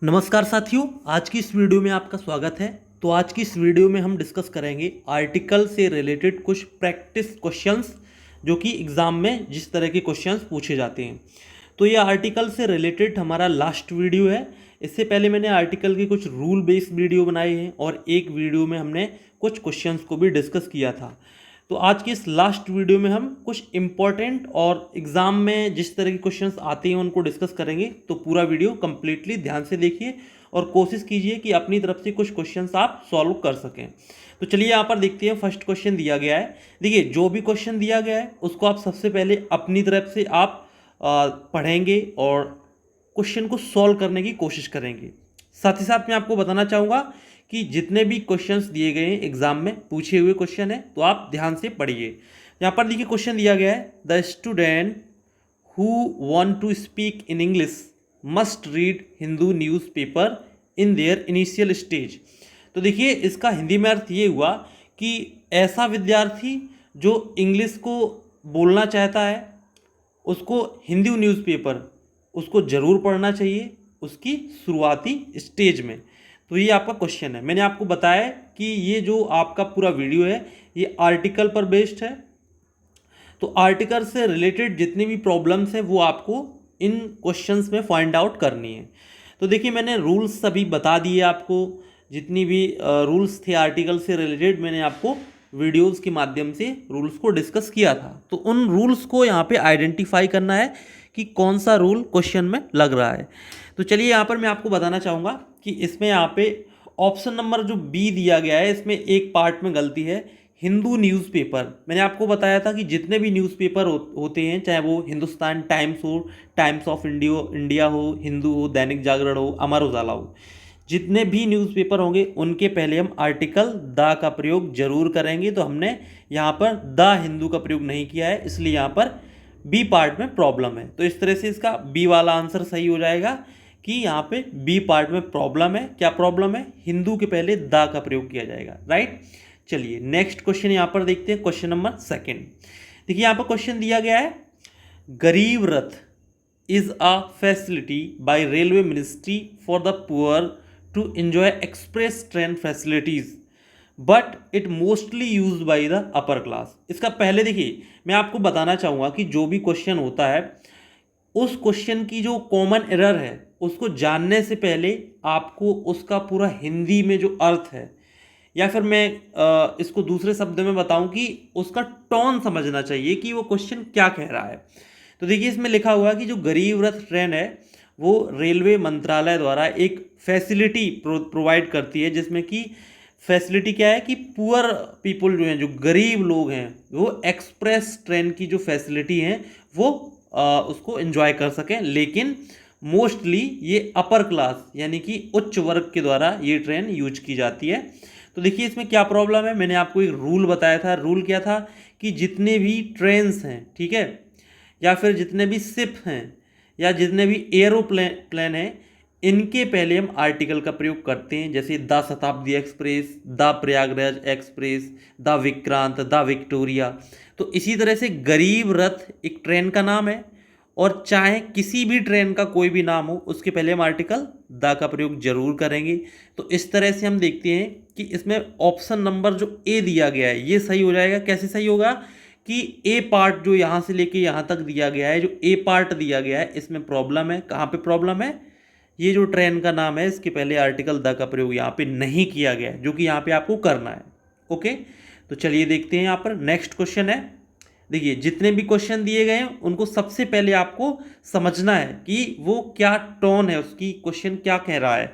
नमस्कार साथियों, आज की इस वीडियो में आपका स्वागत है। तो आज की इस वीडियो में हम डिस्कस करेंगे आर्टिकल से रिलेटेड कुछ प्रैक्टिस क्वेश्चंस जो कि एग्ज़ाम में जिस तरह के क्वेश्चंस पूछे जाते हैं। तो ये आर्टिकल से रिलेटेड हमारा लास्ट वीडियो है। इससे पहले मैंने आर्टिकल के कुछ रूल बेस्ड वीडियो बनाए हैं और एक वीडियो में हमने कुछ क्वेश्चंस को भी डिस्कस किया था। तो आज की इस लास्ट वीडियो में हम कुछ इंपॉर्टेंट और एग्ज़ाम में जिस तरह के क्वेश्चंस आते हैं उनको डिस्कस करेंगे। तो पूरा वीडियो कंप्लीटली ध्यान से देखिए और कोशिश कीजिए कि अपनी तरफ से कुछ क्वेश्चंस आप सॉल्व कर सकें। तो चलिए यहाँ पर देखते हैं। फर्स्ट क्वेश्चन दिया गया है। देखिए, जो भी क्वेश्चन दिया गया है उसको आप सबसे पहले अपनी तरफ से आप पढ़ेंगे और क्वेश्चन को सॉल्व करने की कोशिश करेंगे। साथ ही साथ मैं आपको बताना चाहूँगा कि जितने भी क्वेश्चंस दिए गए हैं एग्जाम में पूछे हुए क्वेश्चन है, तो आप ध्यान से पढ़िए। यहाँ पर देखिए क्वेश्चन दिया गया है, the student who want to speak in English must read Hindu newspaper in their initial stage. तो देखिए इसका हिंदी में अर्थ ये हुआ कि ऐसा विद्यार्थी जो इंग्लिश को बोलना चाहता है उसको हिंदू न्यूज़पेपर उसको ज़रूर पढ़ना चाहिए उसकी शुरुआती स्टेज में। तो ये आपका क्वेश्चन है। मैंने आपको बताया कि ये जो आपका पूरा वीडियो है ये आर्टिकल पर बेस्ड है। तो आर्टिकल से रिलेटेड जितनी भी प्रॉब्लम्स हैं वो आपको इन क्वेश्चंस में फाइंड आउट करनी है। तो देखिए मैंने रूल्स सभी बता दिए आपको, जितनी भी रूल्स थे आर्टिकल से रिलेटेड मैंने आपको वीडियोस के माध्यम से रूल्स को डिस्कस किया था। तो उन रूल्स को यहाँ पे आइडेंटिफाई करना है कि कौन सा रूल क्वेश्चन में लग रहा है। तो चलिए यहाँ पर मैं आपको बताना चाहूँगा कि इसमें यहाँ पे ऑप्शन नंबर जो बी दिया गया है इसमें एक पार्ट में गलती है, हिंदू न्यूज़पेपर। मैंने आपको बताया था कि जितने भी न्यूज़पेपर होते हैं, चाहे वो हिंदुस्तान टाइम्स हो, टाइम्स ऑफ इंडिया हो, हिंदू हो, दैनिक जागरण हो, अमर उजाला हो, जितने भी न्यूज़पेपर होंगे उनके पहले हम आर्टिकल द का प्रयोग जरूर करेंगे। तो हमने यहाँ पर द हिंदू का प्रयोग नहीं किया है, इसलिए यहाँ पर बी पार्ट में प्रॉब्लम है। तो इस तरह से इसका बी वाला आंसर सही हो जाएगा कि यहाँ पे बी पार्ट में प्रॉब्लम है। क्या प्रॉब्लम है? हिंदू के पहले द का प्रयोग किया जाएगा, राइट। चलिए नेक्स्ट क्वेश्चन यहाँ पर देखते हैं, क्वेश्चन नंबर सेकंड। देखिए यहाँ पर क्वेश्चन दिया गया है, Garib Rath is a facility by railway ministry for the poor to enjoy express train facilities but it mostly use by the upper class. इसका पहले देखिए मैं आपको बताना चाहूँगा कि जो भी क्वेश्चन होता है उस क्वेश्चन की जो कॉमन एरर है उसको जानने से पहले आपको उसका पूरा हिंदी में जो अर्थ है, या फिर मैं इसको दूसरे शब्द में बताऊं कि उसका टोन समझना चाहिए कि वो क्वेश्चन क्या कह रहा है। तो देखिए इसमें लिखा हुआ है कि जो गरीब रथ ट्रेन है वो रेलवे मंत्रालय द्वारा एक फैसिलिटी प्रोवाइड करती है, जिसमें कि फैसिलिटी क्या है कि पुअर पीपल जो हैं, जो गरीब लोग हैं, वो एक्सप्रेस ट्रेन की जो फैसिलिटी है वो उसको एंजॉय कर सकें। लेकिन मोस्टली ये अपर क्लास यानी कि उच्च वर्ग के द्वारा ये ट्रेन यूज की जाती है। तो देखिए इसमें क्या प्रॉब्लम है, मैंने आपको एक रूल बताया था। रूल क्या था कि जितने भी ट्रेन्स हैं, ठीक है, या फिर जितने भी शिप हैं या जितने भी एरोप्लेन हैं, इनके पहले हम आर्टिकल का प्रयोग करते हैं। जैसे द शताब्दी express, the Prayagraj express, the Vikrant, the Victoria. तो इसी तरह से गरीब रथ एक ट्रेन का नाम है और चाहे किसी भी ट्रेन का कोई भी नाम हो उसके पहले हम आर्टिकल द का प्रयोग जरूर करेंगे। तो इस तरह से हम देखते हैं कि इसमें ऑप्शन नंबर जो ए दिया गया है ये सही हो जाएगा। कैसे सही होगा कि ए पार्ट जो यहाँ से लेके यहाँ तक दिया गया है, जो ए पार्ट दिया गया है इसमें प्रॉब्लम है। कहाँ पे प्रॉब्लम है? ये जो ट्रेन का नाम है इसके पहले आर्टिकल द का प्रयोग यहाँ पे नहीं किया गया है, जो कि यहाँ पे आपको करना है। ओके, तो चलिए देखते हैं यहाँ पर नेक्स्ट क्वेश्चन है। देखिए जितने भी क्वेश्चन दिए गए हैं उनको सबसे पहले आपको समझना है कि वो क्या टोन है उसकी, क्वेश्चन क्या कह रहा है।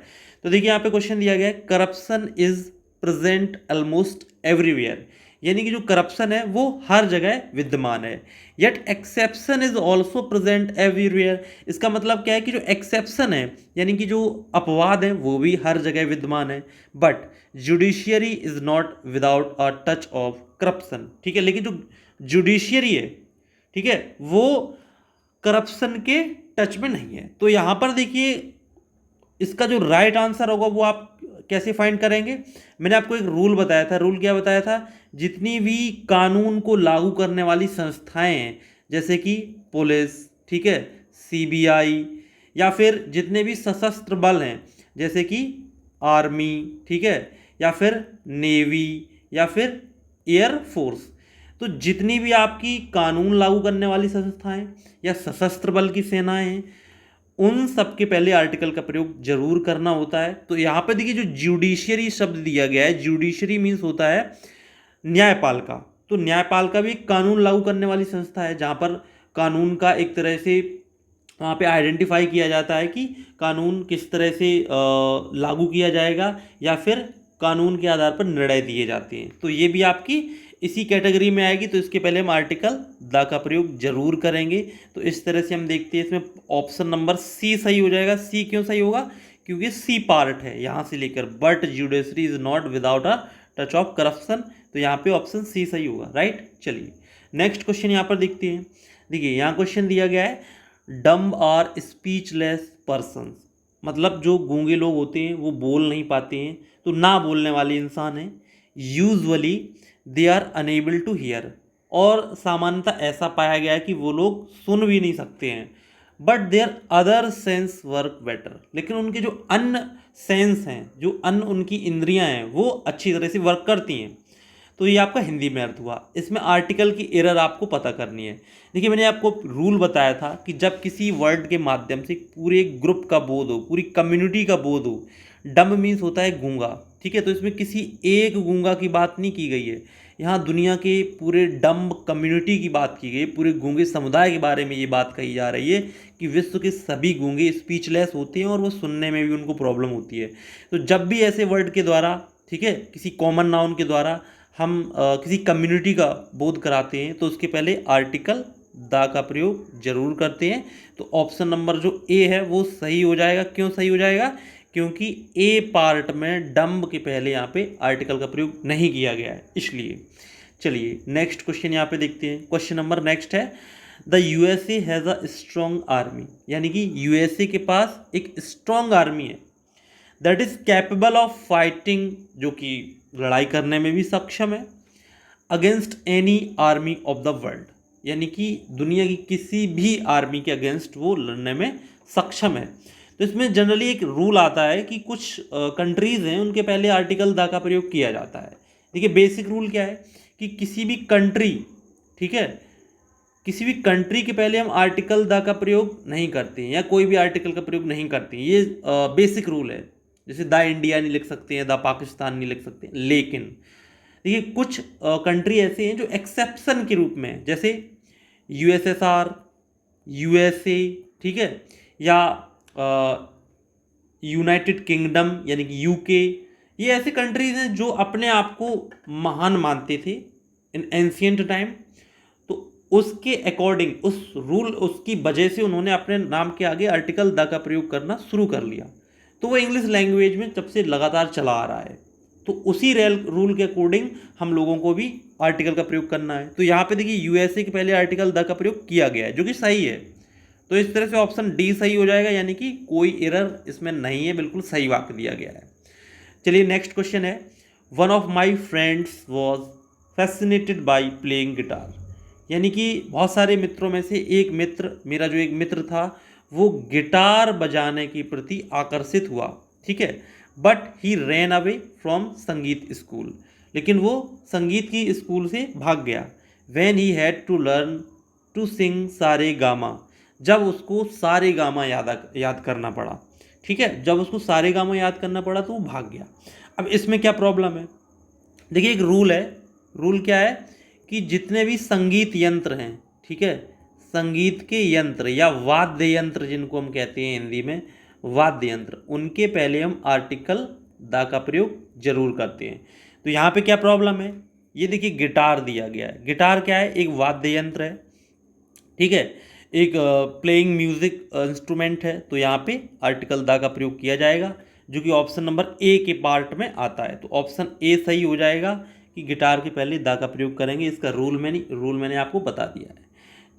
तो देखिए यहाँ पे क्वेश्चन दिया गया है, corruption is present almost everywhere, यानी कि जो करप्शन है वो हर जगह विद्यमान है। Yet exception is also present everywhere, इसका मतलब क्या है कि जो एक्सेप्शन है यानी कि जो अपवाद है वो भी हर जगह विद्यमान है। But judiciary is not without a touch of corruption, ठीक है, लेकिन जो जुडिशियरी है, ठीक है, वो करप्शन के टच में नहीं है। तो यहां पर देखिए इसका जो राइट आंसर होगा वो आप कैसे फाइंड करेंगे? मैंने आपको एक रूल बताया था। रूल क्या बताया था? जितनी भी कानून को लागू करने वाली संस्थाएं हैं, जैसे कि पुलिस, ठीक है, सीबीआई या फिर जितने भी सशस्त्र बल हैं जैसे कि आर्मी, ठीक है, या फिर नेवी, या फिर एयर फोर्स। तो जितनी भी आपकी कानून लागू करने वाली संस्थाएं या सशस्त्र बल की सेनाएं हैं, उन सब के पहले आर्टिकल का प्रयोग जरूर करना होता है। तो यहाँ पे देखिए जो जुडिशियरी शब्द दिया गया है, जुडिशियरी मीन्स होता है न्यायपालिका। तो न्यायपालिका भी एक कानून लागू करने वाली संस्था है जहाँ पर कानून का एक तरह से वहाँ पे आइडेंटिफाई किया जाता है कि कानून किस तरह से लागू किया जाएगा, या फिर कानून के आधार पर निर्णय दिए जाते हैं। तो ये भी आपकी इसी कैटेगरी में आएगी। तो इसके पहले हम आर्टिकल द का प्रयोग जरूर करेंगे। तो इस तरह से हम देखते हैं इसमें ऑप्शन नंबर सी सही हो जाएगा। सी क्यों सही होगा? क्योंकि सी पार्ट है यहाँ से लेकर, but judiciary is not without a touch of corruption. तो यहाँ पे ऑप्शन सी सही होगा, राइट। चलिए नेक्स्ट क्वेश्चन यहाँ पर देखते हैं। देखिए यहाँ क्वेश्चन दिया गया है डम्ब आर स्पीचलेस पर्सन्स, मतलब जो गूंगे लोग होते हैं वो बोल नहीं पाते हैं, तो ना बोलने वाले इंसान हैं। Usually they are unable to hear, और सामान्यतः ऐसा पाया गया है कि वो लोग सुन भी नहीं सकते हैं। But their other sense work better, लेकिन उनके जो अन्य सेंस हैं, जो अन्य उनकी इंद्रियां हैं, वो अच्छी तरह से वर्क करती हैं। तो ये आपका हिंदी में अर्थ हुआ। इसमें आर्टिकल की एरर आपको पता करनी है। देखिए मैंने आपको रूल बताया था कि जब किसी वर्ड के माध्यम से पूरे ग्रुप का बोध हो, पूरी कम्युनिटी का बोध हो, डम्ब मीन्स होता है गूंगा, ठीक है। तो इसमें किसी एक गूंगा की बात नहीं की गई है, यहाँ दुनिया के पूरे डम्ब कम्युनिटी की बात की गई, पूरे गूंगे समुदाय के बारे में ये बात कही जा रही है कि विश्व के सभी गूंगे स्पीचलेस होते हैं और वो सुनने में भी उनको प्रॉब्लम होती है। तो जब भी ऐसे वर्ड के द्वारा, ठीक है, किसी कॉमन नाउन के द्वारा हम किसी कम्युनिटी का बोध कराते हैं तो उसके पहले आर्टिकल द का प्रयोग जरूर करते हैं। तो ऑप्शन नंबर जो ए है वो सही हो जाएगा। क्यों सही हो जाएगा? क्योंकि ए पार्ट में डम्ब के पहले यहाँ पे आर्टिकल का प्रयोग नहीं किया गया है, इसलिए। चलिए नेक्स्ट क्वेश्चन यहाँ पे देखते हैं। क्वेश्चन नंबर नेक्स्ट है the USA has a strong army, यानी कि यूएसए के पास एक स्ट्रॉन्ग आर्मी है, that is capable of fighting, जो कि लड़ाई करने में भी सक्षम है, against any army of the world, यानी कि दुनिया की किसी भी आर्मी के अगेंस्ट वो लड़ने में सक्षम है। तो इसमें जनरली एक रूल आता है कि कुछ कंट्रीज़ हैं उनके पहले आर्टिकल द का प्रयोग किया जाता है। देखिए बेसिक रूल क्या है कि किसी भी कंट्री, ठीक है, किसी भी कंट्री के पहले हम आर्टिकल द का प्रयोग नहीं करते हैं या कोई भी आर्टिकल का प्रयोग नहीं करते हैं। ये बेसिक रूल है। जैसे द इंडिया नहीं लिख सकते हैं, द पाकिस्तान नहीं लिख सकते। लेकिन देखिए कुछ कंट्री ऐसे हैं जो एक्सेप्शन के रूप में, जैसे यूएसएसआर, यूएसए, ठीक है, या यूनाइटेड किंगडम यानी कि यूके, ये ऐसे कंट्रीज हैं जो अपने आप को महान मानते थे इन एंशियंट टाइम। तो उसके अकॉर्डिंग, उस रूल, उसकी वजह से उन्होंने अपने नाम के आगे आर्टिकल द का प्रयोग करना शुरू कर लिया। तो वो इंग्लिश लैंग्वेज में जब से लगातार चला आ रहा है, तो उसी रूल के अकॉर्डिंग हम लोगों को भी आर्टिकल का प्रयोग करना है। तो यहाँ पे देखिए यूएसए के पहले आर्टिकल द का प्रयोग किया गया है, जो कि सही है। तो इस तरह से ऑप्शन डी सही हो जाएगा, यानी कि कोई एरर इसमें नहीं है, बिल्कुल सही वाक्य दिया गया है। चलिए नेक्स्ट क्वेश्चन है one of my friends was fascinated by playing guitar, यानी कि बहुत सारे मित्रों में से एक मित्र, मेरा जो एक मित्र था, वो गिटार बजाने के प्रति आकर्षित हुआ, ठीक है, but he ran away from sangeet school, लेकिन वो संगीत की स्कूल से भाग गया। When he had to learn to sing सारे गामा, जब उसको सारे गामा याद करना पड़ा, ठीक है, जब उसको सारे गामा याद करना पड़ा तो वो भाग गया। अब इसमें क्या प्रॉब्लम है? देखिए एक रूल है। रूल क्या है कि जितने भी संगीत यंत्र हैं, ठीक है, संगीत के यंत्र या वाद्य यंत्र जिनको हम कहते हैं हिंदी में वाद्य यंत्र, उनके पहले हम आर्टिकल द का प्रयोग जरूर करते हैं। तो यहाँ पे क्या प्रॉब्लम है? ये देखिए गिटार दिया गया है। गिटार क्या है? एक वाद्य यंत्र है, ठीक है, एक प्लेइंग म्यूजिक इंस्ट्रूमेंट है। तो यहाँ पे आर्टिकल द का प्रयोग किया जाएगा, जो कि ऑप्शन नंबर ए के पार्ट में आता है। तो ऑप्शन ए सही हो जाएगा कि गिटार के पहले द का प्रयोग करेंगे। इसका रूल मैंने आपको बता दिया है।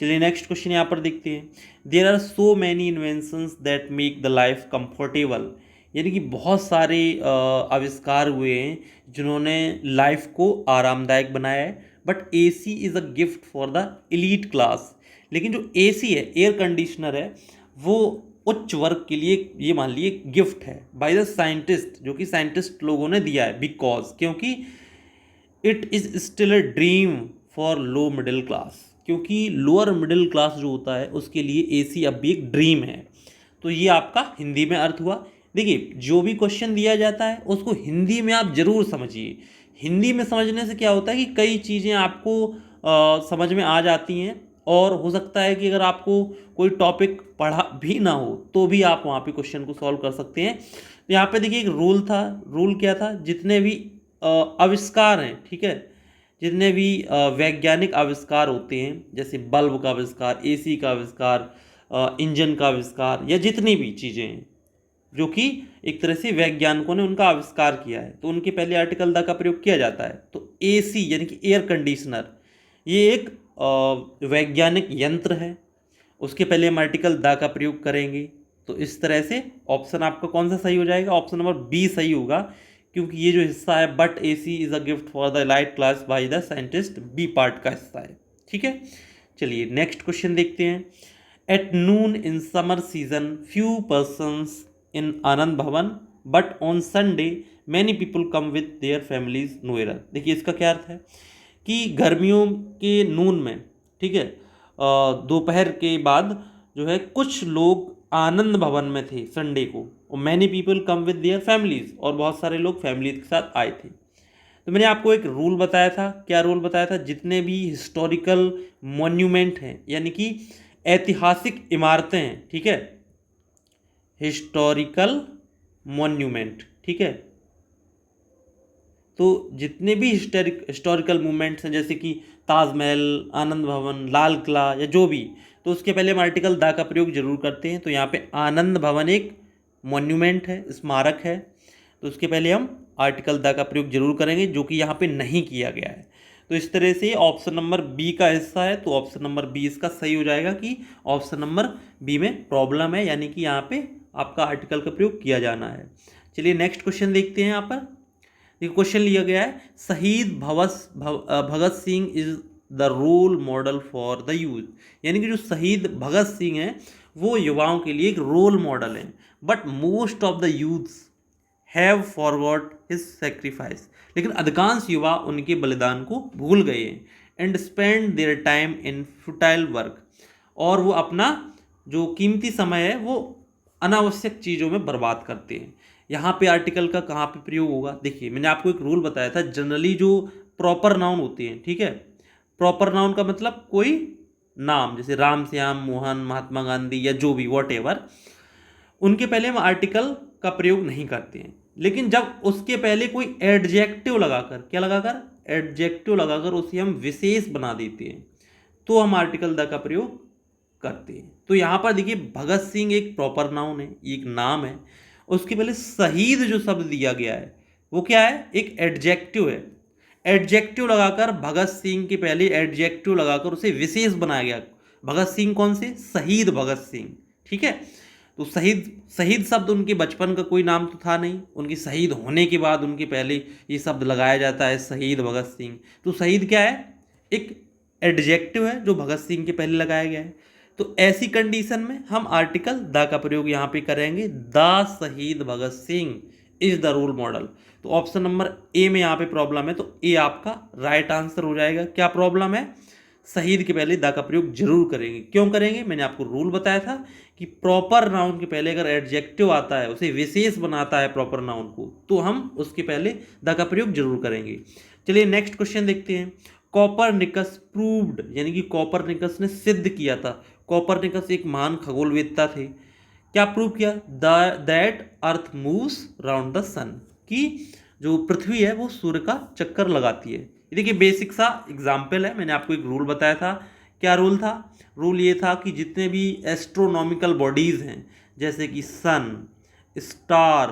चलिए नेक्स्ट क्वेश्चन यहाँ पर देखते हैं। There are so many inventions that make the life comfortable, यानी कि बहुत सारे आविष्कार हुए हैं जिन्होंने लाइफ को आरामदायक बनाया है। But AC is a gift for the elite class, लेकिन जो एसी है, एयर कंडीशनर है, वो उच्च वर्ग के लिए ये मान लिए गिफ्ट है बाय द साइंटिस्ट, जो कि साइंटिस्ट लोगों ने दिया है, बिकॉज क्योंकि it is still a dream for low middle class, क्योंकि लोअर मिडिल क्लास जो होता है उसके लिए एसी अब भी एक ड्रीम है। तो ये आपका हिंदी में अर्थ हुआ। देखिए जो भी क्वेश्चन दिया जाता है उसको हिंदी में आप जरूर समझिए। हिंदी में समझने से क्या होता है कि कई चीज़ें आपको समझ में आ जाती हैं, और हो सकता है कि अगर आपको कोई टॉपिक पढ़ा भी ना हो तो भी आप वहाँ पे क्वेश्चन को सॉल्व कर सकते हैं। तो यहाँ पे देखिए एक रूल था। रूल क्या था? जितने भी आविष्कार हैं, ठीक है, जितने भी वैज्ञानिक आविष्कार होते हैं, जैसे बल्ब का आविष्कार, एसी का आविष्कार, इंजन का आविष्कार, या जितनी भी चीज़ें हैं जो कि एक तरह से वैज्ञानिकों ने उनका आविष्कार किया है, तो उनके पहले आर्टिकल द का प्रयोग किया जाता है। तो एसी यानी कि एयर कंडीशनर, ये एक वैज्ञानिक यंत्र है, उसके पहले हम आर्टिकल द का प्रयोग करेंगे। तो इस तरह से ऑप्शन आपका कौन सा सही हो जाएगा? ऑप्शन नंबर बी सही होगा, क्योंकि ये जो हिस्सा है but AC is a gift for the elite class by the scientist, B part का हिस्सा है। ठीक है, चलिए नेक्स्ट क्वेश्चन देखते हैं। At noon in summer season few persons in Anand Bhavan, but on Sunday many people come with their families, no error. देखिए इसका क्या अर्थ है कि गर्मियों के नून में, ठीक है, दोपहर के बाद जो है कुछ लोग आनंद भवन में थे संडे को, और many people come with their families, और बहुत सारे लोग फैमिली के साथ आए थे। तो मैंने आपको एक रूल बताया था। क्या रूल बताया था? जितने भी हिस्टोरिकल मॉन्यूमेंट हैं, यानी कि ऐतिहासिक इमारतें हैं, ठीक है, हिस्टोरिकल मॉन्यूमेंट, ठीक है, तो जितने भी हिस्टोरिकल मूवमेंट्स हैं, जैसे कि ताजमहल, आनंद भवन, लाल किला, या जो भी, तो उसके पहले हम आर्टिकल दा का प्रयोग जरूर करते हैं। तो यहाँ पे आनंद भवन एक मॉन्यूमेंट है, स्मारक है, तो उसके पहले हम आर्टिकल दा का प्रयोग जरूर करेंगे, जो कि यहाँ पे नहीं किया गया है। तो इस तरह से ऑप्शन नंबर बी का हिस्सा है, तो ऑप्शन नंबर बी इसका सही हो जाएगा कि ऑप्शन नंबर बी में प्रॉब्लम है, यानी कि यहाँ पे आपका आर्टिकल का प्रयोग किया जाना है। चलिए नेक्स्ट क्वेश्चन देखते हैं। यहाँ पर देखिए क्वेश्चन लिया गया है, Shaheed Bhagat Singh is the role model for the youth, यानी कि जो शहीद भगत सिंह हैं वो युवाओं के लिए एक रोल मॉडल हैं, but most of the youths have forgot his sacrifice, लेकिन अधिकांश युवा उनके बलिदान को भूल गए हैं, and spend their time in futile work, और वो अपना जो कीमती समय है वो अनावश्यक चीज़ों में बर्बाद करते हैं। यहाँ पे आर्टिकल का कहाँ पे प्रयोग होगा? देखिए मैंने आपको एक रूल बताया था, जनरली जो प्रॉपर नाउन होते हैं, ठीक है, प्रॉपर नाउन का मतलब कोई नाम, जैसे राम, श्याम, मोहन, महात्मा गांधी, या जो भी वॉट एवर, उनके पहले हम आर्टिकल का प्रयोग नहीं करते हैं। लेकिन जब उसके पहले कोई एडजेक्टिव लगाकर, क्या लगाकर? एडजेक्टिव लगाकर उसे हम विशेष बना देते हैं, तो हम आर्टिकल द का प्रयोग करते हैं। तो यहाँ पर देखिए भगत सिंह एक प्रॉपर नाउन है, एक नाम है, उसके पहले शहीद जो शब्द दिया गया है वो क्या है? एक एडजेक्टिव है। एडजेक्टिव लगाकर भगत सिंह के पहले एडजेक्टिव लगाकर उसे विशेष बनाया गया। भगत सिंह कौन से? शहीद भगत सिंह, ठीक है। तो शहीद, शहीद शब्द उनके बचपन का कोई नाम तो था नहीं, उनके शहीद होने के बाद उनके पहले ये शब्द लगाया जाता है, शहीद भगत सिंह। तो शहीद क्या है? एक एडजेक्टिव है जो भगत सिंह के पहले लगाया गया है। तो ऐसी कंडीशन में हम आर्टिकल द का प्रयोग यहाँ पे करेंगे, the Shaheed Bhagat Singh is the role model. तो ऑप्शन नंबर ए में यहाँ पे प्रॉब्लम है, तो ए आपका राइट आंसर हो जाएगा। क्या प्रॉब्लम है? शहीद के पहले द का प्रयोग जरूर करेंगे। क्यों करेंगे? मैंने आपको रूल बताया था कि प्रॉपर नाउन के पहले अगर एडजेक्टिव आता है, उसे विशेष बनाता है प्रॉपर नाउन को, तो हम उसके पहले द का प्रयोग जरूर करेंगे। चलिए नेक्स्ट क्वेश्चन देखते हैं। कॉपरनिकस प्रूव्ड, यानी कि कॉपरनिकस ने सिद्ध किया था। कॉपरनिकस एक महान खगोलवेत्ता थे। क्या प्रूव किया? That earth moves round the sun, कि जो पृथ्वी है वो सूर्य का चक्कर लगाती है। ये देखिए बेसिक सा एग्जाम्पल है, मैंने आपको एक रूल बताया था। क्या रूल था? रूल ये था कि जितने भी एस्ट्रोनॉमिकल बॉडीज़ हैं, जैसे कि सन, स्टार,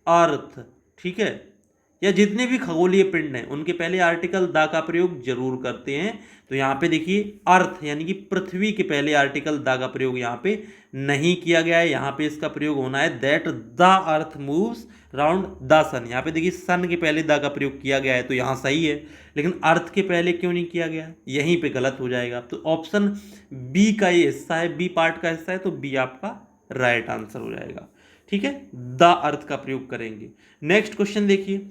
अर्थ, ठीक है, या जितने भी खगोलीय पिंड हैं, उनके पहले आर्टिकल द का प्रयोग जरूर करते हैं। तो यहाँ पे देखिए अर्थ यानी कि पृथ्वी के पहले आर्टिकल द का प्रयोग यहाँ पे नहीं किया गया है। यहाँ पे इसका प्रयोग होना है that the earth moves round the sun. यहाँ पे देखिए सन के पहले द का प्रयोग किया गया है, तो यहाँ सही है, लेकिन अर्थ के पहले क्यों नहीं किया गया? यहीं पे गलत हो जाएगा। तो ऑप्शन बी का ये हिस्सा है, बी पार्ट का हिस्सा है, तो बी आपका राइट आंसर हो जाएगा। ठीक है, द अर्थ का प्रयोग करेंगे। नेक्स्ट क्वेश्चन देखिए,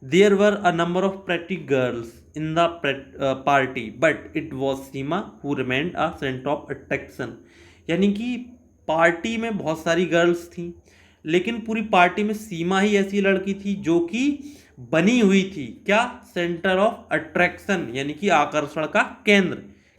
there were a number of pretty girls in the party but it was Seema who remained a centre of attraction. यानी कि पार्टी में बहुत सारी गर्ल्स थी, लेकिन पूरी पार्टी में सीमा ही ऐसी लड़की थी जो कि बनी हुई थी क्या, सेंटर ऑफ अट्रैक्शन, यानी कि आकर्षण का केंद्र।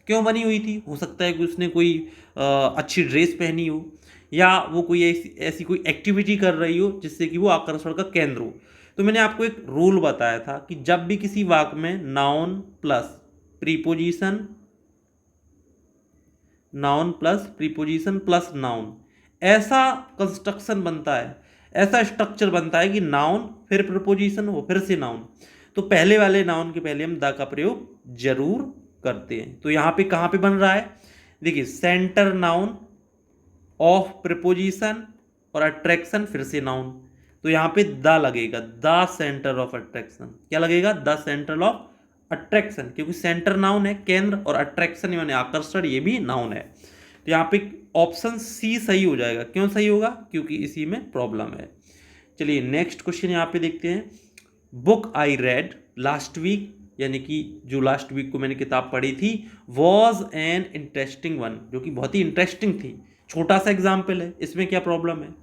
क्यों बनी हुई थी? हो सकता है कि उसने कोई अच्छी ड्रेस पहनी हो, या वो कोई ऐसी कोई एक्टिविटी कर रही हो जिससे कि वो आकर्षण का केंद्र हो। तो मैंने आपको एक रूल बताया था कि जब भी किसी वाक्य में noun plus preposition, noun plus preposition plus noun, ऐसा कंस्ट्रक्शन बनता है, ऐसा स्ट्रक्चर बनता है कि नाउन फिर प्रीपोजिशन हो फिर से नाउन, तो पहले वाले नाउन के पहले हम द का प्रयोग जरूर करते हैं। तो यहाँ पे कहाँ पे बन रहा है, देखिए सेंटर नाउन ऑफ प्रीपोजिशन और अट्रैक्शन फिर से नाउन, तो यहाँ पे द लगेगा, द सेंटर ऑफ अट्रैक्शन। क्या लगेगा? द सेंटर ऑफ अट्रैक्शन, क्योंकि सेंटर नाउन है केंद्र, और अट्रैक्शन यानी आकर्षण ये भी नाउन है। तो यहाँ पे ऑप्शन सी सही हो जाएगा। क्यों सही होगा? क्योंकि इसी में प्रॉब्लम है। चलिए नेक्स्ट क्वेश्चन यहाँ पे देखते हैं। Book I read last week, यानी कि जो लास्ट वीक को मैंने किताब पढ़ी थी, वॉज एन इंटरेस्टिंग वन, जो कि बहुत ही इंटरेस्टिंग थी। छोटा सा एग्जाम्पल है, इसमें क्या प्रॉब्लम है?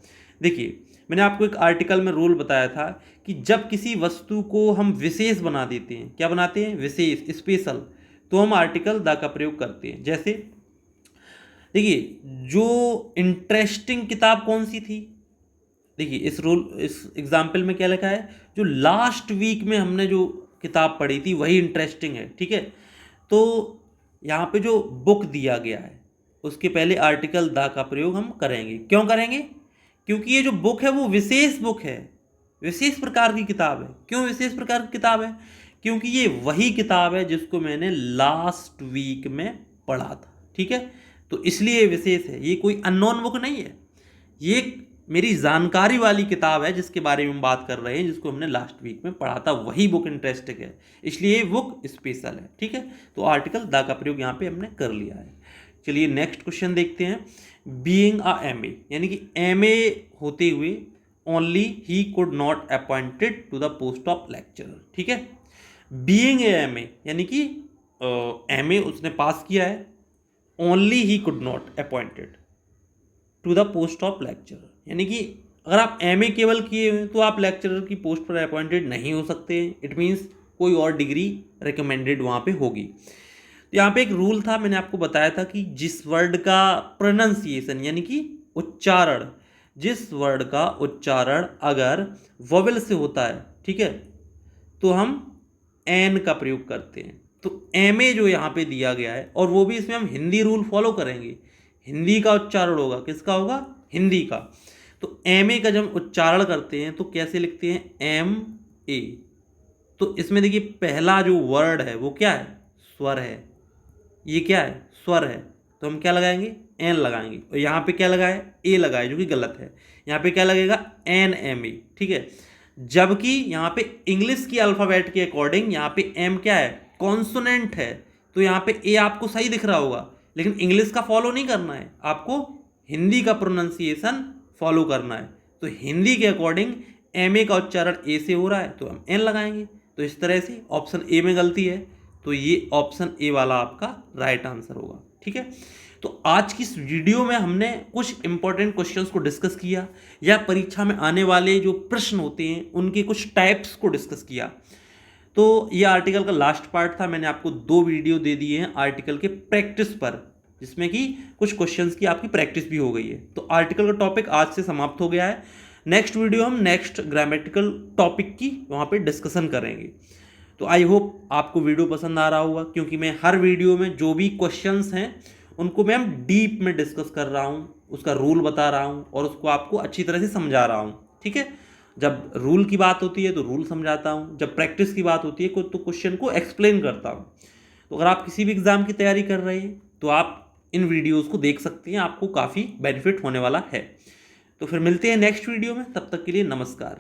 देखिए मैंने आपको एक आर्टिकल में रूल बताया था कि जब किसी वस्तु को हम विशेष बना देते हैं, क्या बनाते हैं? विशेष, स्पेशल, तो हम आर्टिकल द का प्रयोग करते हैं। जैसे देखिए जो इंटरेस्टिंग किताब कौन सी थी, देखिए इस एग्जाम्पल में क्या लिखा है, जो लास्ट वीक में हमने जो किताब पढ़ी थी वही इंटरेस्टिंग है। ठीक है, तो यहाँ पे जो बुक दिया गया है उसके पहले आर्टिकल द का प्रयोग हम करेंगे। क्यों करेंगे? क्योंकि ये जो बुक है वो विशेष बुक है, विशेष प्रकार की किताब है। क्यों विशेष प्रकार की किताब है? क्योंकि ये वही किताब है जिसको मैंने लास्ट वीक में पढ़ा था। ठीक है, तो इसलिए विशेष है, ये कोई अननोन बुक नहीं है, ये मेरी जानकारी वाली किताब है जिसके बारे में हम बात कर रहे हैं, जिसको हमने लास्ट वीक में पढ़ा था, वही बुक इंटरेस्टिंग है, इसलिए बुक स्पेशल है। ठीक है, तो आर्टिकल द का प्रयोग यहाँ पे हमने कर लिया है। चलिए नेक्स्ट क्वेश्चन देखते हैं। बीइंग अ एमए, यानी कि एमए होते हुए only he could not appointed to the post of lecturer. ठीक है, बीइंग ए एमए यानी कि एमए उसने पास किया है, only he could not appointed to the post of lecturer, यानी कि अगर आप एमए केवल किए हुए तो आप लेक्चरर की पोस्ट पर अपॉइंटेड नहीं हो सकते। इट मीन्स कोई और डिग्री रिकमेंडेड वहाँ पे होगी। तो यहाँ पे एक रूल था, मैंने आपको बताया था कि जिस वर्ड का प्रोनाउंसिएशन यानी कि उच्चारण, जिस वर्ड का उच्चारण अगर वोवेल से होता है, ठीक है, तो हम एन का प्रयोग करते हैं। तो एमए जो यहाँ पे दिया गया है, और वो भी इसमें हम हिंदी रूल फॉलो करेंगे, हिंदी का उच्चारण होगा, किसका होगा? हिंदी का। तो एमए का जब उच्चारण करते हैं तो कैसे लिखते हैं? M A. तो इसमें देखिए पहला जो वर्ड है वो क्या है? स्वर है। ये क्या है? स्वर है। तो हम क्या लगाएंगे? एन लगाएंगे। और यहाँ पे क्या लगाए? ए लगाए, जो कि गलत है। यहाँ पे क्या लगेगा? N M A. ठीक है, जबकि यहाँ पे इंग्लिश की अल्फ़ाबेट के अकॉर्डिंग यहाँ पे एम क्या है? कॉन्सोनेंट है। तो यहाँ पे ए आपको सही दिख रहा होगा, लेकिन इंग्लिश का फॉलो नहीं करना है, आपको हिंदी का प्रोनाउंसिएशन फॉलो करना है। तो हिंदी के अकॉर्डिंग एम ए का उच्चारण ए से हो रहा है तो हम एन लगाएंगे। तो इस तरह से ऑप्शन ए में गलती है, तो ये ऑप्शन ए वाला आपका राइट आंसर होगा। ठीक है, तो आज की इस वीडियो में हमने कुछ इंपॉर्टेंट क्वेश्चंस को डिस्कस किया, या परीक्षा में आने वाले जो प्रश्न होते हैं उनके कुछ टाइप्स को डिस्कस किया। तो ये आर्टिकल का लास्ट पार्ट था, मैंने आपको 2 वीडियो दे दिए हैं आर्टिकल के प्रैक्टिस पर, जिसमें कि कुछ क्वेश्चंस की आपकी प्रैक्टिस भी हो गई है। तो आर्टिकल का टॉपिक आज से समाप्त हो गया है। नेक्स्ट वीडियो हम नेक्स्ट ग्रामेटिकल टॉपिक की वहाँ पे डिस्कशन करेंगे। तो आई होप आपको वीडियो पसंद आ रहा होगा, क्योंकि मैं हर वीडियो में जो भी क्वेश्चंस हैं उनको मैं डीप में डिस्कस कर रहा हूँ, उसका रूल बता रहा हूँ और उसको आपको अच्छी तरह से समझा रहा हूँ। ठीक है, जब रूल की बात होती है तो रूल समझाता हूँ, जब प्रैक्टिस की बात होती है तो क्वेश्चन को एक्सप्लेन करता हूँ। तो अगर आप किसी भी एग्ज़ाम की तैयारी कर रहे हैं तो आप इन वीडियोज़ को देख सकते हैं, आपको काफ़ी बेनिफिट होने वाला है। तो फिर मिलते हैं नेक्स्ट वीडियो में, तब तक के लिए नमस्कार।